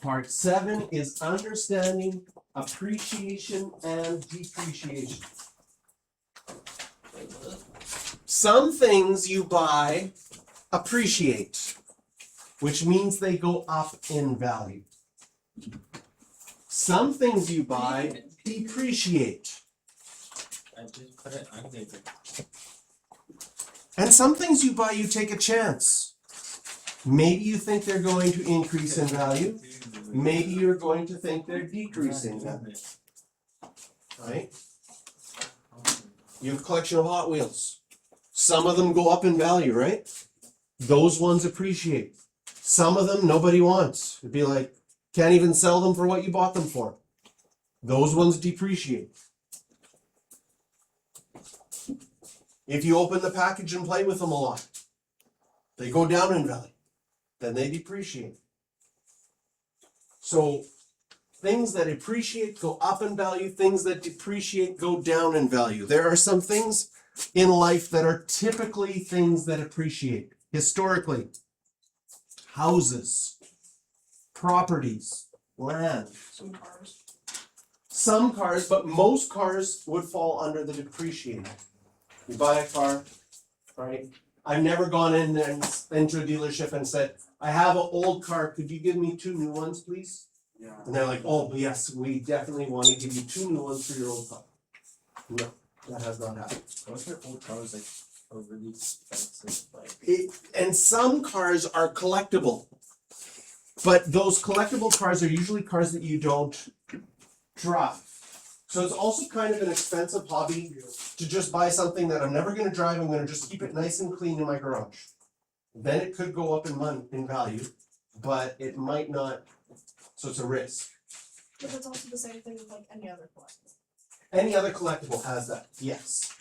Part 7 is understanding appreciation and depreciation. Some things you buy appreciate, which means they go up in value. Some things you buy depreciate. And some things you buy, you take a chance. Maybe you think they're going to increase in value. Maybe you're going to think they're decreasing in value. Right? You have a collection of Hot Wheels. Some of them go up in value, right? Those ones appreciate. Some of them nobody wants. It'd be like, can't even sell them for what you bought them for. Those ones depreciate. If you open the package and play with them a lot, they go down in value. Then they depreciate. So things that appreciate go up in value, things that depreciate go down in value. There are some things in life that are typically things that appreciate. Historically, houses, properties, land. Some cars, but most cars would fall under the depreciating. You buy a car, right? I've never gone in and into a dealership and said, I have an old car, could you give me 2 new ones, please? Yeah. And they're like, oh, yes, we definitely want to give you 2 new ones for your old car. No, that has not happened. Most of old cars are really expensive. And some cars are collectible. But those collectible cars are usually cars that you don't drive. So it's also kind of an expensive hobby to just buy something that I'm never going to drive. I'm going to just keep it nice and clean in my garage. Then it could go up in money, in value, but it might not. So it's a risk. But that's also the same thing with like any other collectible. Any other collectible has that, yes.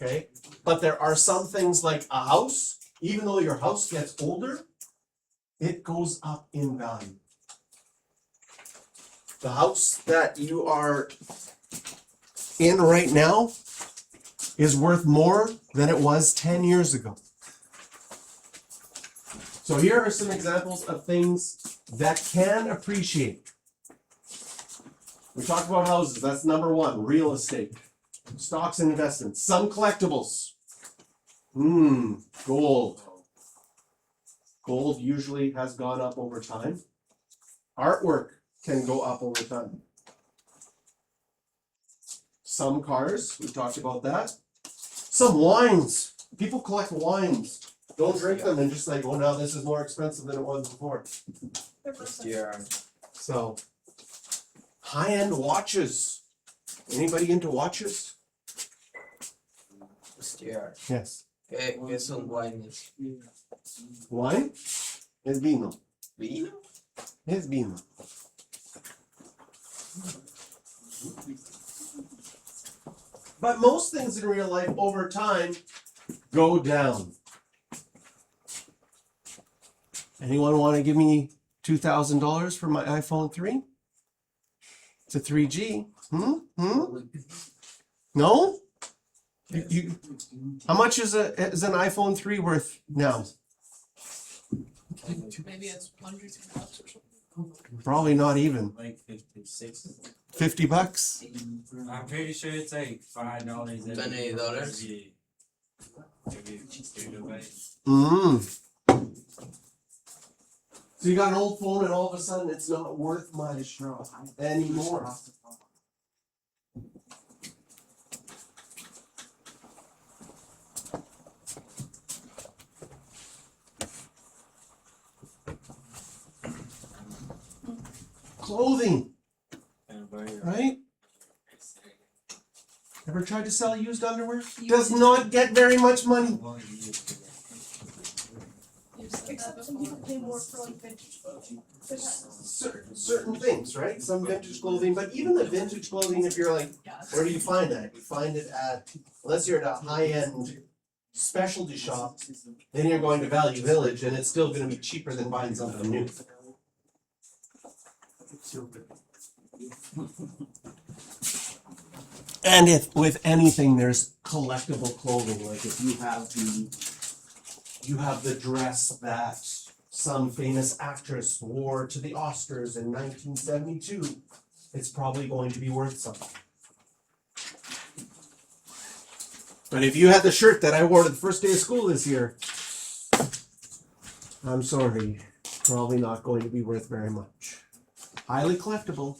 Okay, but there are some things like a house. Even though your house gets older, it goes up in value. The house that you are in right now is worth more than it was 10 years ago. So here are some examples of things that can appreciate. We talked about houses, that's number 1, real estate, stocks and investments, some collectibles. Gold. Gold usually has gone up over time. Artwork can go up over time. Some cars, we talked about that. Some wines. People collect wines. Don't drink them and just like, oh, now this is more expensive than it was before. Yeah. So, high-end watches. Anybody into watches? Yeah. Yes. ¿Qué son wines? Wine? Es vino. ¿Vino? Es vino. But most things in real life over time go down. Anyone want to give me $2,000 for my iPhone 3? It's a 3G. No? You, how much is an iPhone 3 worth now? Maybe it's $100 or something. Probably not even. Like 56. $50? I'm pretty sure it's like $5. $20? So you got an old phone and all of a sudden it's not worth much anymore. Clothing, right? Ever tried to sell used underwear? Does not get very much money. Except some people pay more for like vintage clothing. Certain things, right? Some vintage clothing, but even the vintage clothing, if you're like, where do you find that? You find it at, unless you're at a high-end specialty shop, then you're going to Value Village and it's still going to be cheaper than buying something new. And if with anything there's collectible clothing, like if you have the dress that some famous actress wore to the Oscars in 1972, it's probably going to be worth something. But if you had the shirt that I wore to the first day of school this year, I'm sorry, probably not going to be worth very much. Highly collectible.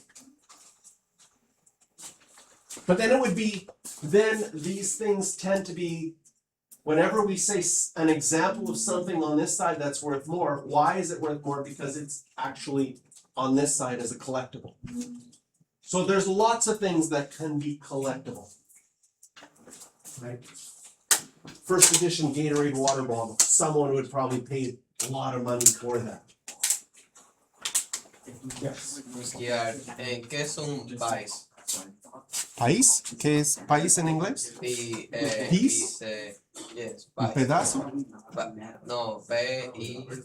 But then it would be, then these things tend to be, whenever we say an example of something on this side that's worth more, why is it worth more? Because it's actually on this side as a collectible. So there's lots of things that can be collectible. Right? First edition Gatorade water bottle. Someone would probably pay a lot of money for that. Yes. ¿Qué es un país? ¿País? ¿Qué es país en inglés? Piece? Piece? Yes, ¿Un país. pedazo? No, P-I-S-I-E.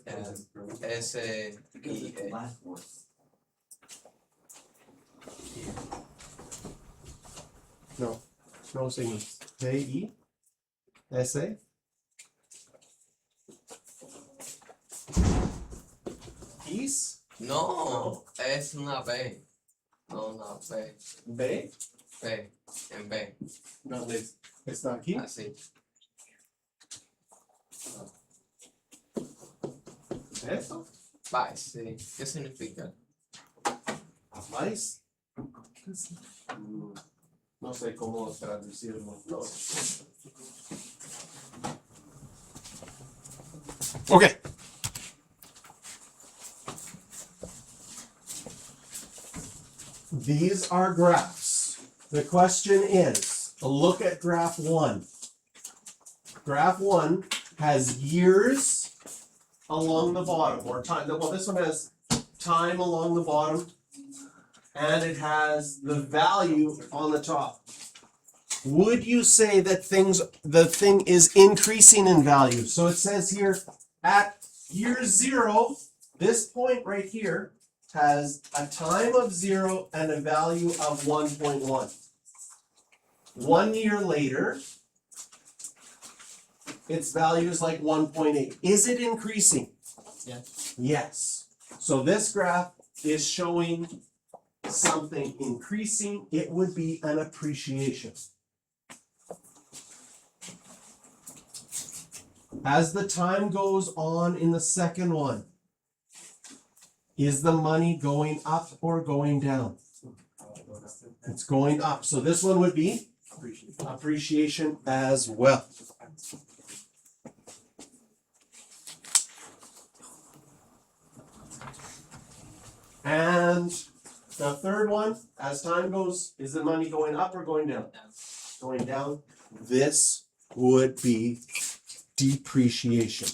No. No signos. P-I-S-A? Peace? No, es una B. No, una P. B? P. En B. No, it's not aquí. Así. ¿Eso? País, sí. ¿Qué significa? ¿País? No sé cómo traducirlo. No. Okay. These are graphs. The question is, look at graph 1. Graph 1 has years along the bottom, or time. Well, this one has time along the bottom, and it has the value on the top. Would you say that the thing is increasing in value? So it says here, at year 0, this point right here has a time of 0 and a value of 1.1. 1 year later, its value is like 1.8. Is it increasing? Yes. Yes. So this graph is showing something increasing. It would be an appreciation. As the time goes on in the second one, is the money going up or going down? It's going up. So this one would be appreciation as well. And the third one, as time goes, is the money going up or going down? Going down. This would be depreciation.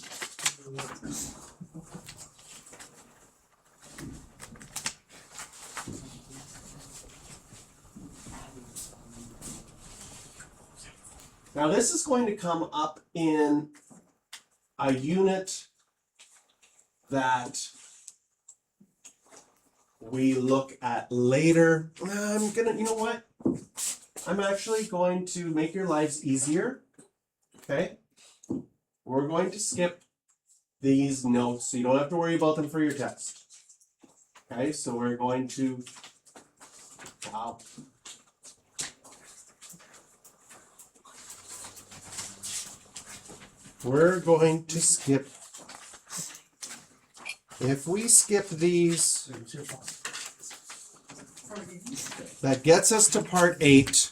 Now this is going to come up in a unit that we look at later. I'm gonna, you know what? I'm actually going to make your lives easier. Okay? We're going to skip these notes so you don't have to worry about them for your test. Okay, so we're going to, wow. We're going to skip, if we skip these, that gets us to part 8.